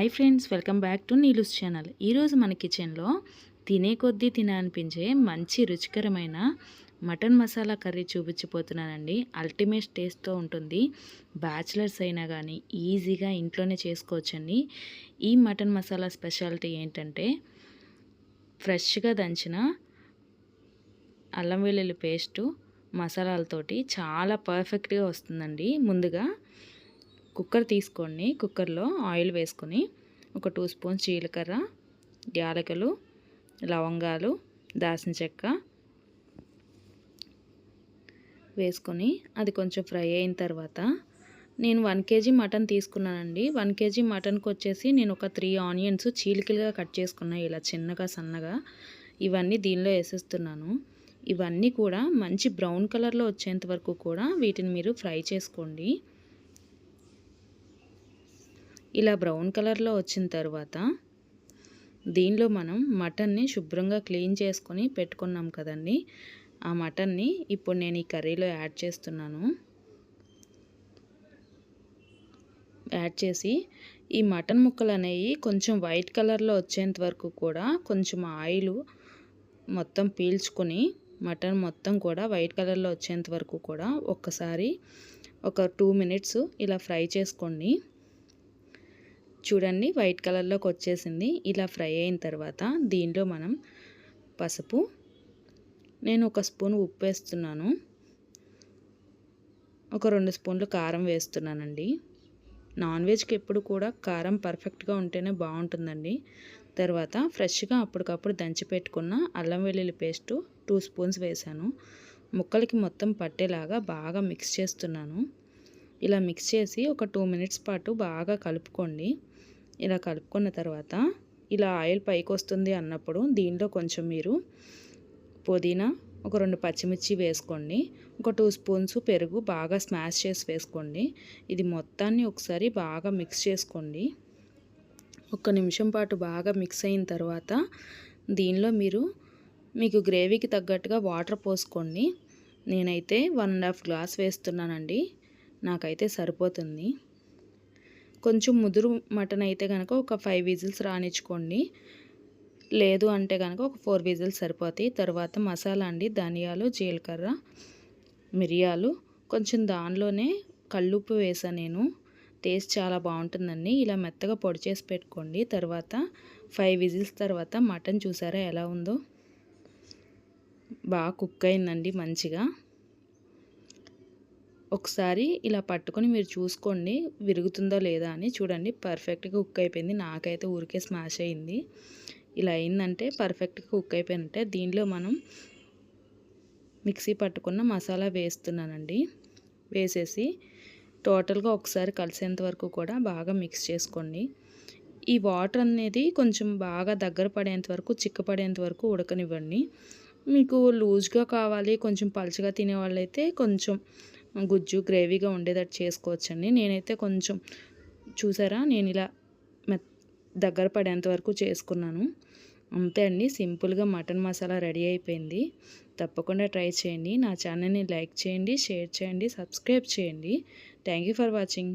Hi friends, welcome back to Neelu's channel. ఈరోజు మన కిచెన్లో తినే కొద్దీ తినాలనిపించే మంచి రుచికరమైన మటన్ మసాలా కర్రీ చూపించిపోతున్నానండి. అల్టిమేట్ టేస్ట్తో ఉంటుంది. బ్యాచిలర్స్ అయినా కానీ ఈజీగా ఇంట్లోనే చేసుకోవచ్చండి. ఈ మటన్ మసాలా స్పెషాలిటీ ఏంటంటే ఫ్రెష్గా దంచిన అల్లం వెల్లుల్లి పేస్టు మసాలాలతోటి చాలా పర్ఫెక్ట్గా వస్తుందండి. ముందుగా కుక్కర్ తీసుకోండి. కుక్కర్లో ఆయిల్ వేసుకొని ఒక 2 స్పూన్స్ జీలకర్ర, యాలకులు, లవంగాలు, దాల్చిన చెక్క వేసుకొని అది కొంచెం ఫ్రై అయిన తర్వాత నేను 1 kg మటన్ తీసుకున్నానండి. 1 kg మటన్కి వచ్చేసి నేను ఒక 3 ఆనియన్స్ చీలికలుగా కట్ చేసుకున్నాను, ఇలా చిన్నగా సన్నగా. ఇవన్నీ దీనిలో వేసేస్తున్నాను. ఇవన్నీ కూడా మంచి బ్రౌన్ కలర్లో వచ్చేంత వరకు కూడా వీటిని మీరు ఫ్రై చేసుకోండి. ఇలా బ్రౌన్ కలర్లో వచ్చిన తర్వాత దీనిలో మనం మటన్ని శుభ్రంగా క్లీన్ చేసుకొని పెట్టుకున్నాం కదండి. ఆ మటన్ని ఇప్పుడు నేను ఈ కర్రీలో యాడ్ చేస్తున్నాను. యాడ్ చేసి ఈ మటన్ ముక్కలు అనేవి కొంచెం వైట్ కలర్లో వచ్చేంత వరకు కూడా కొంచెం ఆయిల్ మొత్తం పీల్చుకొని మటన్ మొత్తం కూడా వైట్ కలర్లో వచ్చేంత వరకు కూడా ఒక్కసారి ఒక 2 మినిట్స్ ఇలా ఫ్రై చేసుకోండి. చూడండి, వైట్ కలర్లోకి వచ్చేసింది. ఇలా ఫ్రై అయిన తర్వాత దీనిలో మనం పసుపు, నేను 1 స్పూన్ ఉప్పు వేస్తున్నాను, ఒక 2 స్పూన్లు కారం వేస్తున్నానండి. నాన్ వెజ్కి ఎప్పుడు కూడా కారం పర్ఫెక్ట్గా ఉంటేనే బాగుంటుందండి. తర్వాత ఫ్రెష్గా అప్పటికప్పుడు దంచి పెట్టుకున్న అల్లం వెల్లుల్లి పేస్టు 2 స్పూన్స్ వేసాను. ముక్కలకి మొత్తం పట్టేలాగా బాగా మిక్స్ చేస్తున్నాను. ఇలా మిక్స్ చేసి ఒక 2 మినిట్స్ పాటు బాగా కలుపుకోండి. ఇలా కలుపుకున్న తర్వాత ఇలా ఆయిల్ పైకి వస్తుంది అన్నప్పుడు దీనిలో కొంచెం మీరు పుదీనా, ఒక 2 పచ్చిమిర్చి వేసుకోండి. ఒక 2 స్పూన్స్ పెరుగు బాగా స్మాష్ చేసి వేసుకోండి. ఇది మొత్తాన్ని ఒకసారి బాగా మిక్స్ చేసుకోండి. 1 నిమిషం పాటు బాగా మిక్స్ అయిన తర్వాత దీనిలో మీకు గ్రేవీకి తగ్గట్టుగా వాటర్ పోసుకోండి. నేనైతే 1.5 గ్లాస్ వేస్తున్నానండి. నాకైతే సరిపోతుంది. కొంచెం ముదురు మటన్ అయితే కనుక ఒక 5 విజిల్స్ రానిచ్చుకోండి. లేదు అంటే కనుక ఒక 4 విజిల్స్ సరిపోతాయి. తర్వాత మసాలా అండి, ధనియాలు, జీలకర్ర, మిరియాలు, కొంచెం దానిలోనే కల్లుప్పు వేసాను నేను. టేస్ట్ చాలా బాగుంటుందండి. ఇలా మెత్తగా పొడి చేసి పెట్టుకోండి. తర్వాత 5 విజిల్స్ తర్వాత మటన్ చూసారా ఎలా ఉందో, బాగా కుక్ అయిందండి మంచిగా. ఒకసారి ఇలా పట్టుకొని మీరు చూసుకోండి విరుగుతుందో లేదా అని. చూడండి, పర్ఫెక్ట్గా కుక్ అయిపోయింది. నాకైతే ఊరికే స్మాష్ అయింది. ఇలా అయిందంటే పర్ఫెక్ట్గా కుక్ అయిపోయినట్టే. దీనిలో మనం మిక్సీ పట్టుకున్న మసాలా వేస్తున్నానండి. వేసేసి టోటల్గా ఒకసారి కలిసేంత వరకు కూడా బాగా మిక్స్ చేసుకోండి. ఈ వాటర్ అనేది కొంచెం బాగా దగ్గర పడేంత వరకు, చిక్కపడేంత వరకు ఉడకనివ్వండి. మీకు లూజ్గా కావాలి, కొంచెం పలుచగా తినేవాళ్ళైతే కొంచెం గుజ్జు గ్రేవీగా ఉండేటట్టు చేసుకోవచ్చండి. నేనైతే కొంచెం చూసారా, నేను ఇలా దగ్గర పడేంత వరకు చేసుకున్నాను. అంతే అండి, సింపుల్గా మటన్ మసాలా రెడీ అయిపోయింది. తప్పకుండా ట్రై చేయండి. నా ఛానల్ని లైక్ చేయండి, షేర్ చేయండి, సబ్స్క్రైబ్ చేయండి. Thank you for watching.